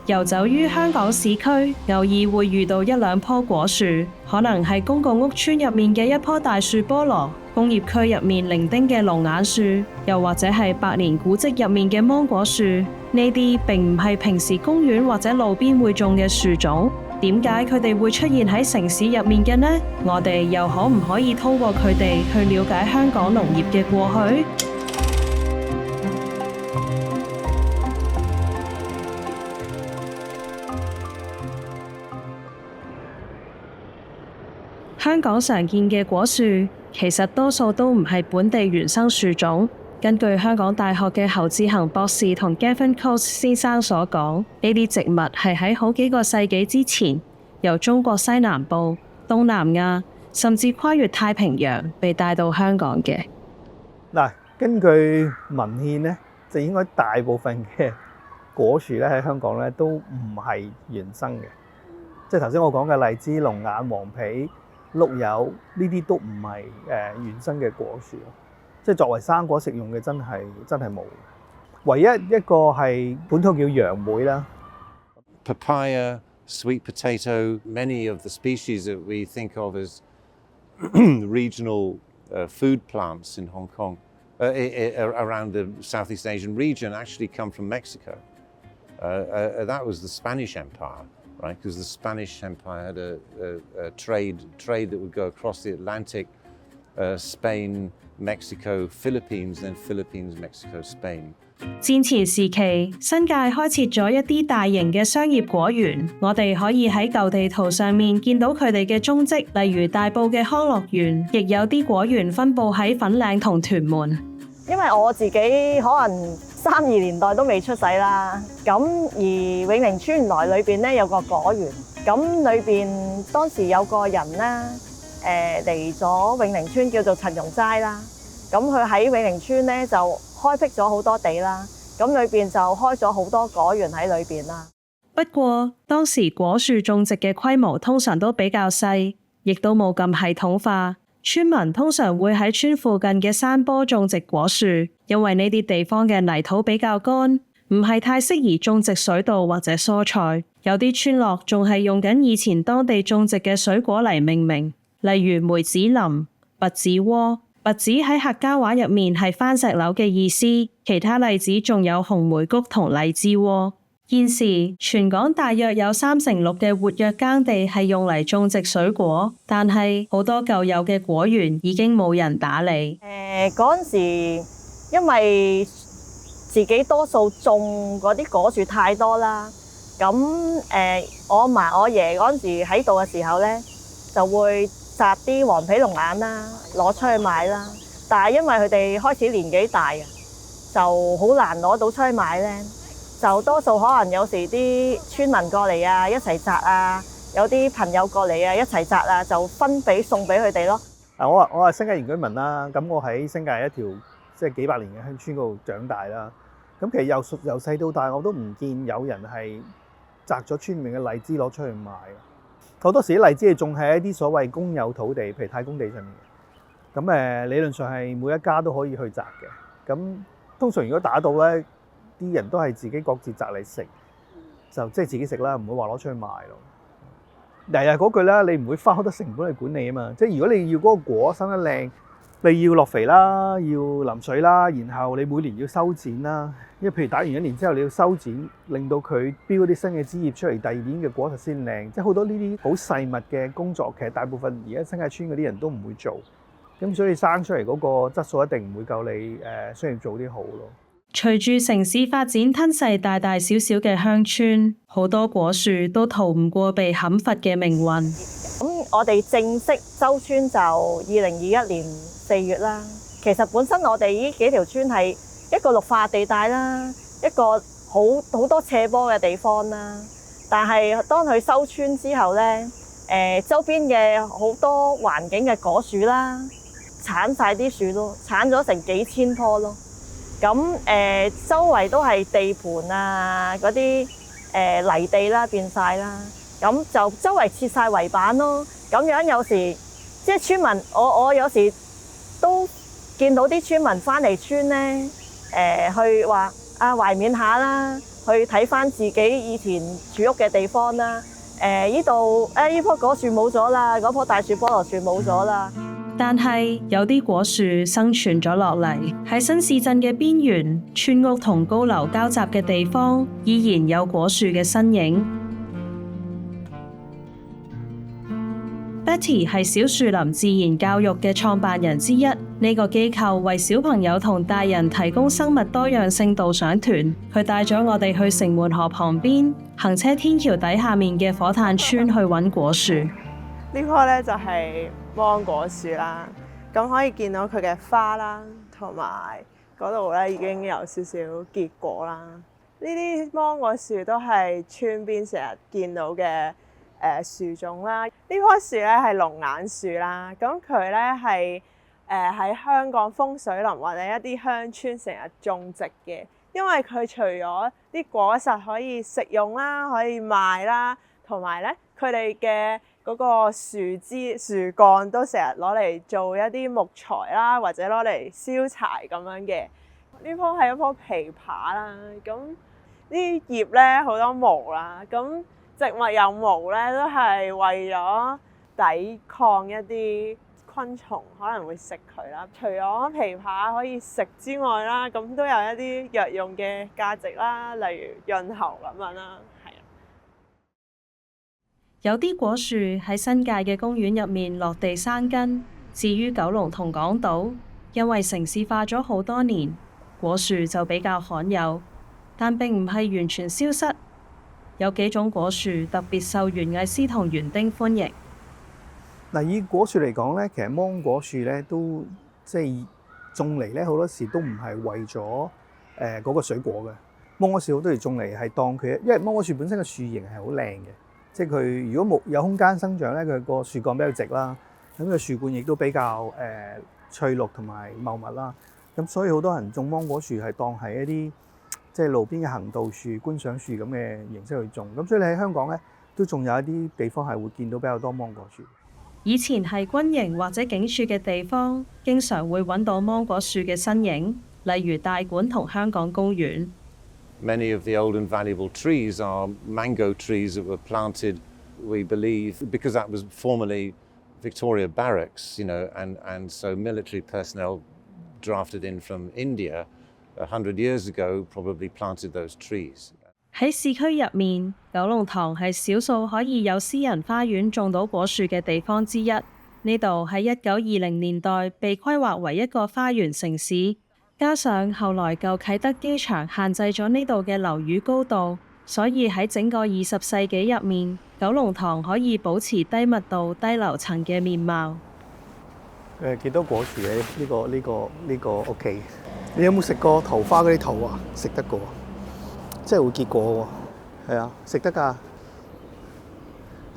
遊走於香港市區，偶爾會遇到一兩棵果樹，可能係公共屋邨入面嘅一棵大樹菠蘿，工業區入面伶仃嘅龍眼樹，又或者係百年古蹟入面嘅芒果樹。呢啲並唔係平時公園或者路邊會種嘅樹種，點解佢哋會出現喺城市入面嘅呢？我哋又可唔可以通過佢哋去了解香港農業嘅過去？香港常見嘅果樹，其實多數都唔係本地原生樹種。根據香港大學嘅侯志恒博士同 Gavin Coates 先生所講，呢啲植物係喺好幾個世紀之前，由中國西南部、東南亞，甚至跨越太平洋被帶到香港嘅。嗱，根據文獻咧，就應該大部分嘅果樹咧喺香港咧都唔係原生嘅，即係頭先我講嘅荔枝、龍眼、黃皮、碌柚呢啲都唔係原生嘅果樹，即係作為生果食用嘅真係冇。唯一一個係本土叫楊梅啦。Papaya, sweet potato, many of the species that we think of as regional food plants in Hong Kong, around the Southeast Asian region, actually come from Mexico. That was the Spanish Empire. Right, because the Spanish Empire had a trade that would go across the Atlantic, Spain, Mexico, Philippines, then Philippines, Mexico, Spain. 戰前時期，新界開設咗一啲大型嘅商業果園，我哋可以喺舊地圖上面見到佢哋嘅蹤跡，例如大埔嘅康樂園，亦有啲果園分佈喺粉嶺同屯門。因為我自己可能32年代都未出世啦，咁而永寧村來裏邊咧有個果園，咁裏邊當時有個人咧嚟咗永寧村叫做陳容齋啦，咁佢喺永寧村咧就開闢咗好多地啦，咁裏邊就開咗好多果園喺裏邊啦。不過當時果樹種植嘅規模通常都比較細，亦都冇咁系統化。村民通常會喺村附近嘅山坡種植果樹，因為呢啲地方嘅泥土比較乾，唔係太適宜種植水稻或者蔬菜。有啲村落仲係用緊以前當地種植嘅水果嚟命名，例如梅子林、拔子窩。拔子喺客家話入面係番石榴嘅意思，其他例子仲有紅梅谷同荔枝窩。現時全港大約有36%嘅活躍耕地係用嚟種植水果，但係好多舊有嘅果園已經冇人打理。嗰陣時因為自己多數種嗰啲果樹太多啦，咁我阿嫲我爺嗰陣時喺度嘅時候咧，就會摘啲黃皮龍眼啦，攞出去賣啦。但係因為佢哋開始年紀大啊，就好難攞到出去賣咧。就多數可能有時啲村民過嚟啊，一齊摘啊；有啲朋友過嚟啊，一齊摘啊，就送俾佢哋咯。我係新界原居民啦，咁我喺新界一條即係幾百年嘅鄉村嗰度長大啦。咁其實由細到大，我都唔見有人係摘咗村面嘅荔枝攞出去賣。好多時啲荔枝係種喺一啲所謂公有土地，譬如太公地上面嘅。咁理論上係每一家都可以去摘嘅。咁通常如果打到咧，啲人都係自己各自摘嚟食，就即係自己食啦，唔會話攞出去賣咯。日日嗰句啦，你唔會花好多成本去管理啊嘛。即係如果你要嗰個果生得靚，你要落肥啦，要淋水啦，然後你每年要修剪啦。因為譬如打完1年之後，你要修剪，令到佢標啲新嘅枝葉出嚟，第二年嘅果實先靚。即係好多呢啲好細密嘅工作，其實大部分而家新界村嗰啲人都唔會做。咁所以生出嚟嗰個質素一定唔會夠你需要做啲好咯。隨住城市發展吞噬大大小小嘅鄉村，好多果樹都逃唔過被砍伐嘅命運。咁我哋正式收村就2021年4月啦。其實本身我哋呢幾條村係一個綠化地帶啦，一個好多斜坡嘅地方啦。但係當佢收村之後咧，周邊嘅好多環境嘅果樹啦，剷晒啲樹咯，剷咗成幾千棵咯。咁周圍都係地盤啊，嗰啲泥地啦變晒啦，咁就周圍設晒圍板咯。咁樣有時即係村民，我有時都見到啲村民翻嚟村咧，去話懷緬下啦，去睇翻自己以前住屋嘅地方啦。呢度呢棵果樹冇咗啦，嗰棵大樹菠蘿樹冇咗啦。但係有啲果樹生存咗落嚟，喺新市鎮嘅邊緣，村屋同高樓交集嘅地方，依然有果樹嘅身影。Betty 係小樹林自然教育嘅創辦人之一，呢個機構為小朋友同大人提供生物多樣性導賞團。佢帶咗我哋去城門河旁邊行車天橋底下面嘅火炭村去揾果樹。呢棵咧就係芒果樹啦，咁可以見到佢嘅花啦，同埋嗰度咧已經有少少結果啦。呢啲芒果樹都係村邊成日見到嘅樹種啦。呢棵樹咧係龍眼樹啦，咁佢咧係喺香港風水林或者一啲鄉村成日種植嘅，因為佢除咗啲果實可以食用啦，可以賣啦，同埋咧佢哋嘅嗰個樹枝樹幹都成日攞嚟做一啲木材啦，或者攞嚟燒柴咁樣嘅。呢棵係一棵枇杷啦，咁啲葉咧好多毛啦，咁植物有毛咧都係為咗抵抗一啲昆蟲可能會食佢啦。除咗枇杷可以食之外啦，咁都有一啲藥用嘅價值啦，例如潤喉咁樣啦。有啲果樹喺新界嘅公園入面落地生根。至於九龍同港島，因為城市化咗好多年，果樹就比較罕有，但並唔係完全消失。有幾種果樹特別受園藝師同園丁歡迎。嗱，以果樹嚟講咧，其實芒果樹咧都即係種嚟咧，好多時都唔係為咗嗰個水果嘅。芒果樹好多時種嚟係當佢，因為芒果樹本身嘅樹形係好靚嘅。即係佢如果冇有空間生長咧，佢個樹幹比較直啦，咁個樹冠亦都比較翠綠同埋茂密啦。咁所以好多人種芒果樹係當係一啲即係路邊嘅行道樹、觀賞樹咁嘅形式去種。咁所以你喺香港咧都仲有一啲地方係會見到比較多芒果樹。以前係軍營或者警署嘅地方，經常會揾到芒果樹嘅身影，例如大館同香港公園。Many of the old and valuable trees are mango trees that were planted, we believe, because that was formerly Victoria Barracks, and so military personnel drafted in from India 100 years ago probably planted those trees. 喺市區入面，九龍塘係少數可以有私人花園種到果樹嘅地方之一。呢度喺1920年代被規劃為一個花園城市。加上後來舊啟德機場限制咗呢度嘅樓宇高度，所以喺整個20世紀入面，九龍塘可以保持低密度低樓層嘅面貌。幾多果樹嘅呢個 OK。你有冇食過桃花嗰啲桃啊？食得過，即係會結果喎。係啊，食得㗎。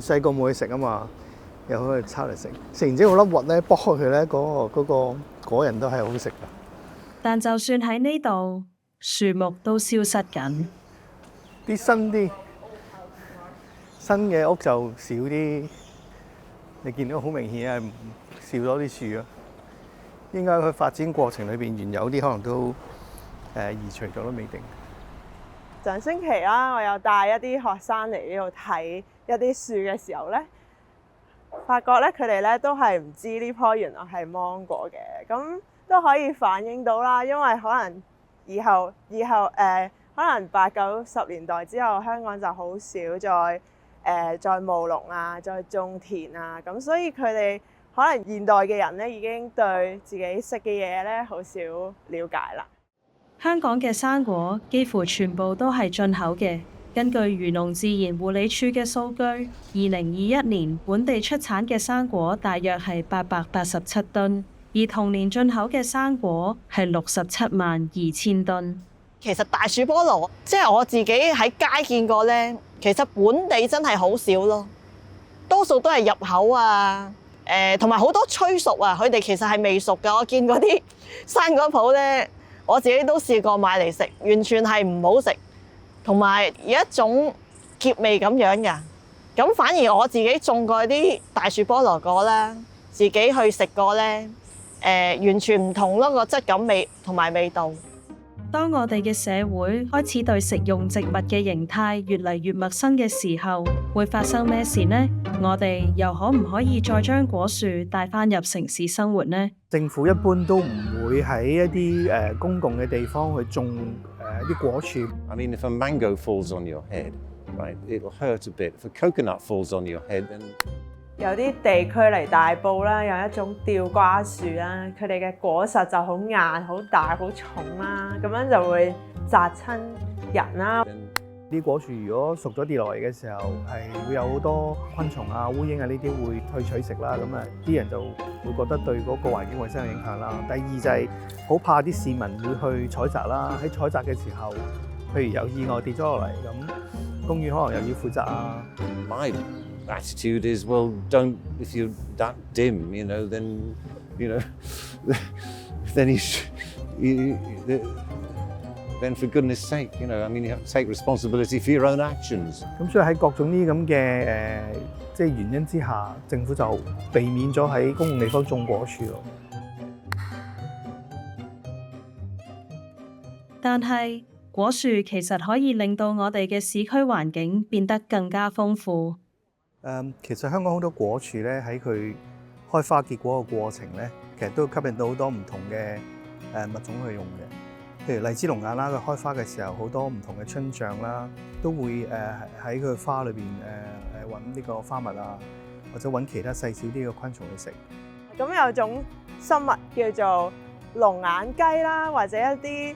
細個冇去食啊嘛，又可以抄嚟食。食完之後粒核咧，剝開佢咧，嗰個果仁都係好食㗎。但就算喺呢度，樹木都消失緊。啲新嘅屋就少啲，你見到好明顯係少咗啲樹啊。應該佢發展過程裏邊原有啲可能都移除咗都未定。上星期啦，我有帶一啲學生嚟呢度睇一啲樹嘅時候咧，發覺咧佢哋咧都係唔知呢棵原來係芒果嘅，咁都可以反映到啦。因為可能以後可能8、90年代之後，香港就好少再務農啊，再種田啊，咁所以佢哋可能現代嘅人咧已經對自己食嘅嘢咧好少了解啦。香港嘅生果幾乎全部都係進口嘅。根據漁農自然護理署嘅數據，2021年本地出產嘅生果大約係887噸，而同年進口嘅生果係672000噸。其實大樹菠蘿，即係我自己喺街見過咧，其實本地真係好少咯，多數都係入口啊，同埋好多催熟啊，佢哋其實係未熟㗎。我見嗰啲生果鋪咧，我自己都試過買嚟食，完全係唔好食，同埋有一種澀味咁樣㗎。咁反而我自己種過啲大樹菠蘿果啦，自己去食過咧，完全唔同咯，個質感味同埋味道。當我哋嘅社會開始對食用植物嘅形態越嚟越陌生嘅時候，會發生咩事呢？我哋又可唔可以再將果樹帶返入城市生活呢？政府一般都唔會喺一啲公共嘅地方去種啲果樹。I mean, if a mango falls on your head, right, it'll hurt a bit. If a coconut falls on your head, then 有啲地區嚟大埔啦，有一種吊瓜樹啦，佢哋嘅果實就好硬、好大、好重啦，咁樣就會砸親人啦。啲果樹如果熟咗跌落嚟嘅時候，係會有好多昆蟲啊、烏蠅啊呢啲會去取食啦，咁啊啲人就會覺得對嗰個環境衞生有影響啦。第二就係好怕啲市民會去採摘啦，喺採摘嘅時候，譬如有意外跌咗落嚟，咁公園可能又要負責啊。my attitude is, well, don't, if you're that dim, then, then then for goodness sake, I mean, you have to take responsibility for your own actions. 咁所以喺各種呢啲咁嘅即係原因之下，政府就避免咗喺公共地方種果樹咯。但係果樹其實可以令到我哋嘅市區環境變得更加豐富。其實香港好多果樹咧，喺佢開花結果嘅過程咧，其實都吸引到好多唔同嘅物種去用嘅。譬如荔枝龍眼啦，佢開花嘅時候，好多唔同嘅春象啦，都會喺佢花裏邊揾呢個花蜜啊，或者揾其他細小啲嘅昆蟲去食。咁有種生物叫做龍眼雞啦，或者一啲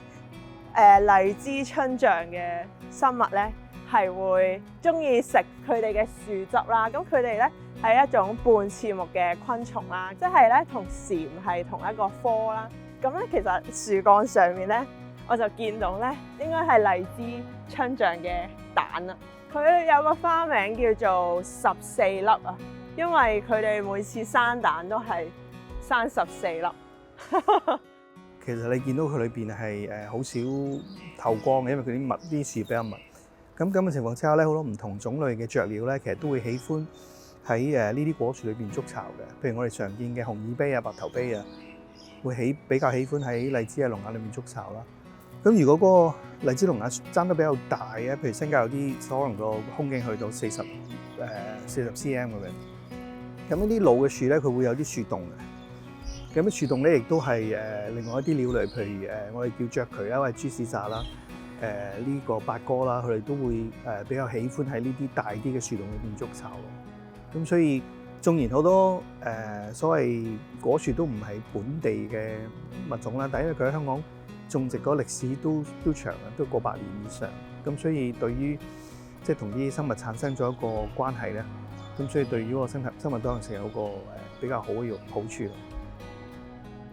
荔枝春象嘅生物咧，係會中意食佢哋嘅樹汁啦。咁佢哋咧係一種半翅目嘅昆蟲啦，即係咧同蟬係同一個科啦。咁咧其實樹幹上面咧，我就見到咧應該係荔枝春象嘅蛋啦。佢有個花名叫做14粒啊，因為佢哋每次生蛋都係生14粒。其實你見到佢裏邊係好少透光嘅，因為佢啲樹比較密。咁嘅情況之下咧，好多唔同種類嘅雀鳥咧，其實都會喜歡喺呢啲果樹裏邊築巢嘅。譬如我哋常見嘅紅耳鳶啊、白頭鳶啊，會比較喜歡喺荔枝嘅龍眼裏面築巢啦。咁如果嗰個荔枝龍眼爭得比較大嘅，譬如新界有啲可能個胸徑去到40 cm 咁樣。咁呢啲老嘅樹咧，佢會有啲樹洞嘅。咁啲樹洞咧，亦都係另外一啲鳥類，譬如我哋叫雀渠啦，或者豬屎罅啦，呢個八哥啦，佢哋都會比較喜歡喺呢啲大啲嘅樹洞裏邊築巢咯。咁所以縱然好多所謂果樹都唔係本地嘅物種啦，但係因為佢喺香港種植嗰個歷史都長啊，都過百年以上。咁所以對於即係同啲生物產生咗一個關係咧，咁所以對於嗰個生物多樣性有個比較好嘅好處咯。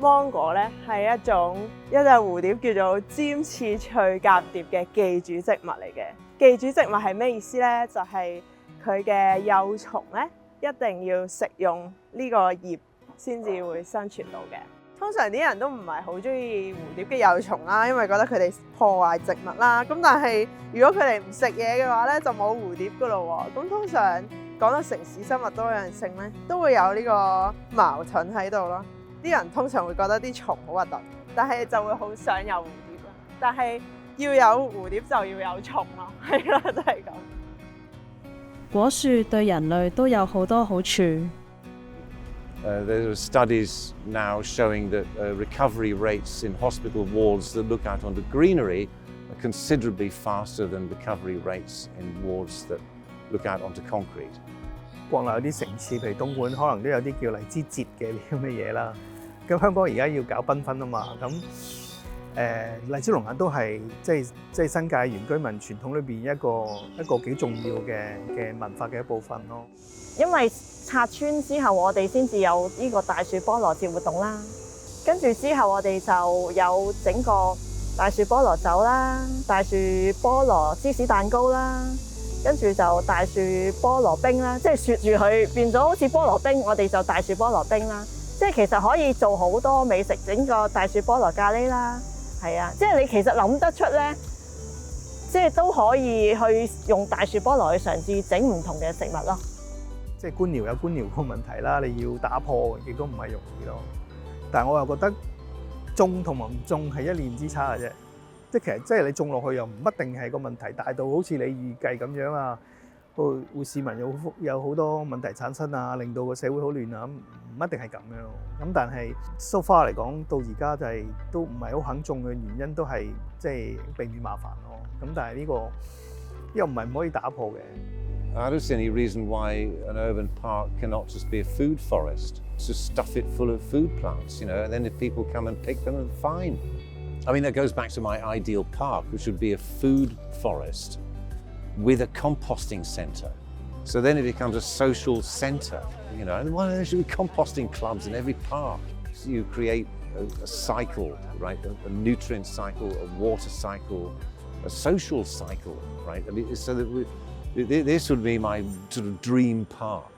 芒果咧係一隻蝴蝶叫做尖刺翠甲蝶嘅寄主植物嚟嘅。寄主植物係咩意思咧？就係佢嘅幼蟲咧一定要食用呢個葉先至會生存到嘅。通常啲人都唔係好中意蝴蝶嘅幼蟲啦，因為覺得佢哋破壞植物啦。咁但係如果佢哋唔食嘢嘅話咧，就冇蝴蝶噶咯喎。咁通常講到城市生物多樣性咧，都會有呢個矛盾喺度咯。啲人通常會覺得啲蟲好核突，但係就會好想有蝴蝶啦。但係要有蝴蝶就要有蟲咯，係啦，就係咁。果樹對人類都有好多好處。There are studies now showing that recovery rates in hospital wards that look out onto greenery are considerably faster than recovery rates in wards that look out onto concrete. 國內有啲城市，譬如東莞，可能都有啲叫荔枝節嘅呢啲咁嘅嘢啦。咁香港而家要搞繽紛啊嘛，咁荔枝龍眼都係即係新界原居民傳統裏邊一個幾重要嘅文化嘅一部分咯。因為拆村之後，我哋先至有呢個大樹菠蘿節活動啦。跟住之後，我哋就有整個大樹菠蘿酒啦、大樹菠蘿芝士蛋糕啦。跟住就大樹菠蘿冰啦，即係雪住佢變咗好似菠蘿冰，我哋就大樹菠蘿冰啦。即係其實可以做好多美食，整個大樹菠蘿咖喱啦，係啊，即係你其實諗得出咧，即係都可以去用大樹菠蘿去嘗試整唔同嘅食物咯。即係官僚有官僚個問題啦，你要打破亦都唔係容易咯。但係我又覺得種同埋唔種係一念之差嘅啫。即係其實即係你種落去又唔一定係個問題大到好似你預計咁樣啊，會市民有好多問題產生啊，令到個社會好亂啊，唔一定係咁樣咯。咁但係 so far 嚟講，到而家就係都唔係好肯種嘅原因，都係即係避免麻煩咯。咁但係呢個又唔可以打破嘅。I don't see any reason why an urban park cannot just be a food forest. Just stuff it full of food plants, and then if people come and pick them, then fine. I mean, that goes back to my ideal park, which would be a food forest with a composting centre. So then it becomes a social centre, and there should be composting clubs in every park. So you create a cycle, right? A nutrient cycle, a water cycle, a social cycle, right? I mean, so that this would be my sort of dream park.